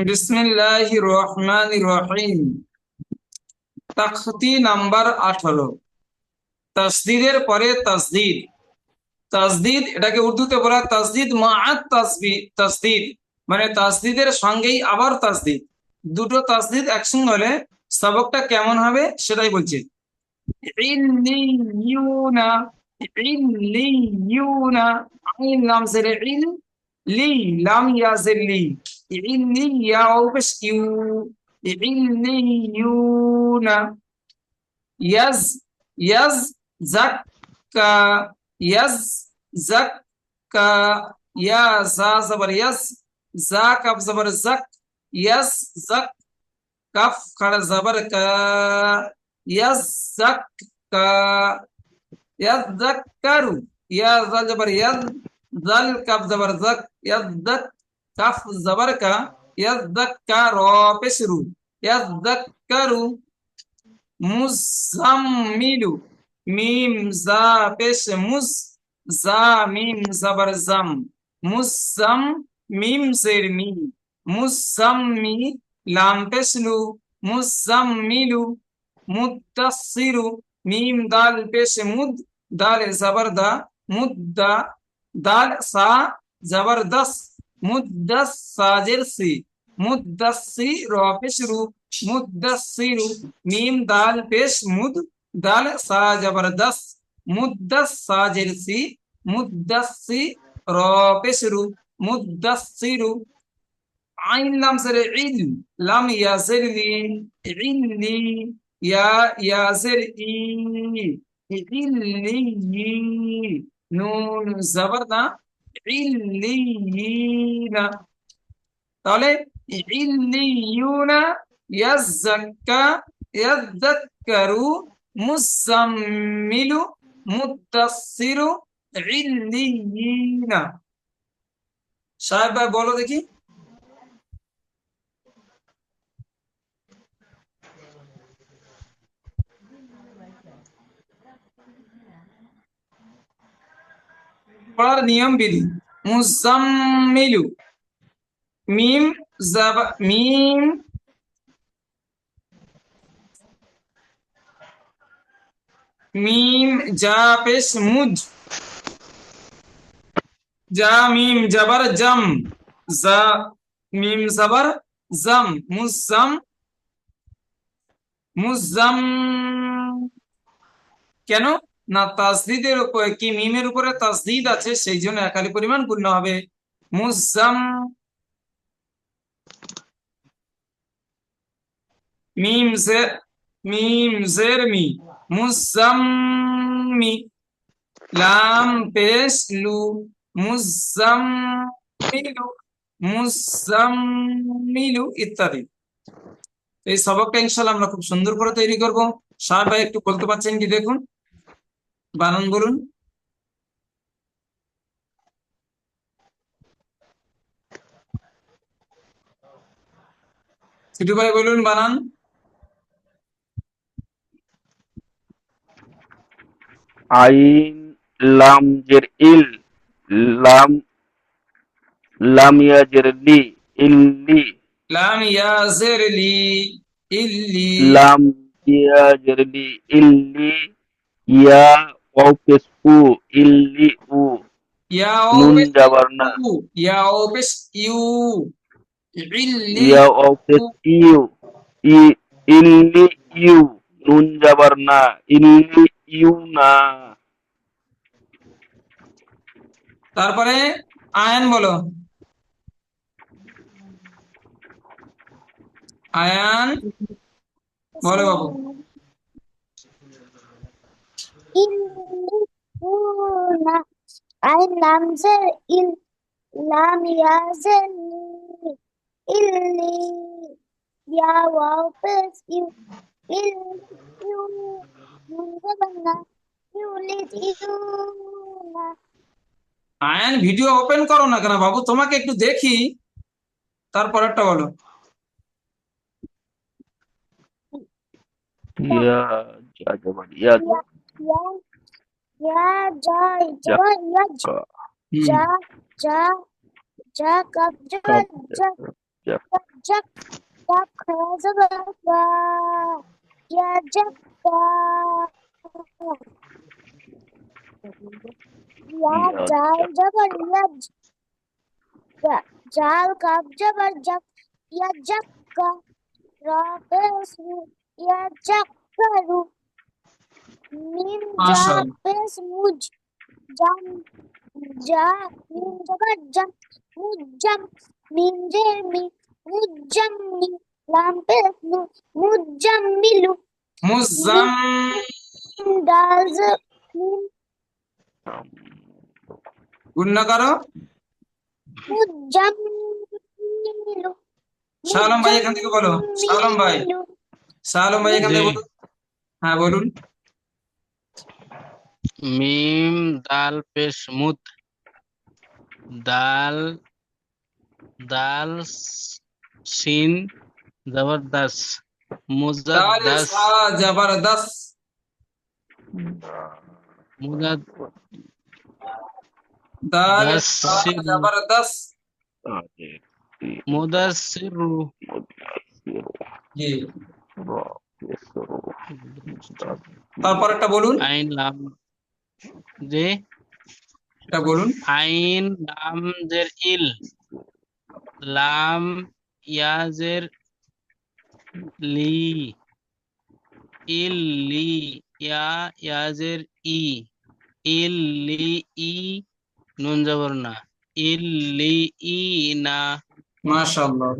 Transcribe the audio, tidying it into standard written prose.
বিসমিল্লাহির রহমানির রহিম। তাখতি নাম্বার 18। তাসদীদের পরে তাসদীদ। তাসদীদ এটাকে উর্দুতে বলা হয় তাসদীদ মাআত তাসদীদ, মানে তাসদীদের সঙ্গেই আবার তাসদীদ। দুটো তাসদীদ একসঙ্গে হলে সবকটা কেমন হবে সেটাই বলছি। ইল্লিয়ুনা, ইল্লিয়ুনা, আইন লাম জেরে ইল, লি লাম ইয়া জের লি, ইল্লিয়াও পেশ ইউ, ইল্লিয়ুনা। ইয়াজ, ইয়াজ জাক্কা, ইয়াজ জাক্কা, ইয়া জা জবর ইয়াজ, জা কাফ জবর জাক, ইয়াজ জাক, কাফ খাড়া জবর কা, ইয়াজ জাক্কা, ইয়াজ জাক্কারু, ইয়া জা জবর ইয়াজ, জাল কাফ জবর জাক, ইয়াজ জাক, কাফ জবর কা, ইয়াজ জাক্কা র পেশ রু, ইয়াজ জাক্কারু। মুজাম্মিলু, মিম জা পেশ মুজ, জা মিম জবর জাম, মুজাম মিম জের মি, মুজাম্মি লাম পেশ লু, মুজাম্মিলু। মুদাসসিরু, মিম দাল পেশ মুদ, দাল জবর দা, মুদ্দা, দাল সা জবর দস, মুদ্দাস সাজের সি, মুদাসসি র পেশ রু, মুদাসসিরু। মিম দাল পেশ মুদ, দাল সা জবরদস, মুদ্দাস সাজের সি, মুদাসসি র পেশ রু, মুদাসসিরু। আইন লাম জের ইল, লাম ইয়াজের লি, ইল্লি, ইয়া ইয়াজের ই, ইল্লি, নুন জবর না, ইল্লিয়িনা। তাহলে ইল্লিয়ুনা, ইয়াজ্জাক্কা, ইয়াজ্জাক্কারু, মুজাম্মিলু, মুদাসসিরু, ইল্লিয়িনা। সাহেব ভাই বলো দেখি। পড়ার নিয়ম বিধি। মুজাম্মিলু, মিম জাবা মিম, মিম জা পেশ মুজ, জা মিম জবর জম, জা মিম জবর জম, মুজাম, মুজাম। কেন না, তাসদীদের উপরে কি মিমের উপরে তাসদীদ আছে, সেই জন্য একালি পরিমাণ গুণ হবে। মুজাম, মিম জে, মিম জের মি, মুজাম্মি, লাম পেশ লু, মুজাম্মিলু, মুজাম্মিলু ইত্যাদি। এই সবকটা ইনশাআল্লাহ আমরা খুব সুন্দর করে তৈরি করব। সাহেব ভাই একটু বলতে পারছেন কি দেখুন, বানান বলুন। সিটু ভাই বলুন বানান। আইন লাম জের ইল, লাম লাম ইয়াজের লি, ইল্লি, লাম ইয়াজের লি, ইল্লি, লাম ইয়াজের লি, ইল্লি, ইয়া ওয়াও পেশ উ, ইল্লি উ, ইয়াও নুন পেশ জাবার না, ইউ, ইয়াও পেশ ইউ, ইল্লি ইয়া ওয়াও পেশ ইউ, ই, ইল্লি ইউ, নুন জাবার না, ইল্লি ইউ না। তারপরে আয়ান বলো, আয়ান বলো বাবু। ইল্লিয়ুনা, আইন লাম জের ইল, লাম ইয়াজের লি, ইল্লি, ইয়া ওয়াও পেশ ইউ, ইল্লিয়ু, নুন জবর না, ইউলিদিয়ুনা। আয়ান ভিডিও ওপেন করো না কেন বাবু, তোমাকে একটু দেখি। তারপরেরটা বলো। ইয়া যা জাবার ইয়া, ইয়া, ইয়া, ইয়া জয় যা জবর ইয়াজ, কা, হুম, যা, যা, যা কাপ জবর কাপ যা জাক কাপ খায়া জবর কা ইয়া জাক্কা ইয়া ইয়া জাল জবর ইয়াজ জাল কাপ জবর জাক ইয়া জাক্কা রা পেশ রু ইয়া জাক্কারু মিম জা মাশাআল্লাহ পেশ মুজ জাম যা মিম জবর জাম মুজাম মিম জের মি মুজাম্মি লাম পেশ লু মুজাম্মিলু মুজাম মিম দাল জে মিম গুণনা করো। মুজাম্মিলু শাহ আলম ভাই এখান থেকে বলো, শাহ আলম ভাই, মুজাম্মিলু শাহ আলম ভাই এখান জি। থেকে বলুন। হ্যাঁ বলুন। মিম দাল পেশ মুদ দাল দাল সিন জবরদস্ত দাল মুজাদ্দাস সা জবরদস্ত, মুজাদ্দাস দাল সা জবরদস্ত। মুদাসসিরু জি, তারপর একটা বলুন, আইন লাম যে এটা বলুন। আইন লাম জের ইল লাম ইয়াজের লি ইল লি ইয়া ইয়াজের ই ইল লি ই নুন জবর না ইল লি ই না মাশাআল্লাহ।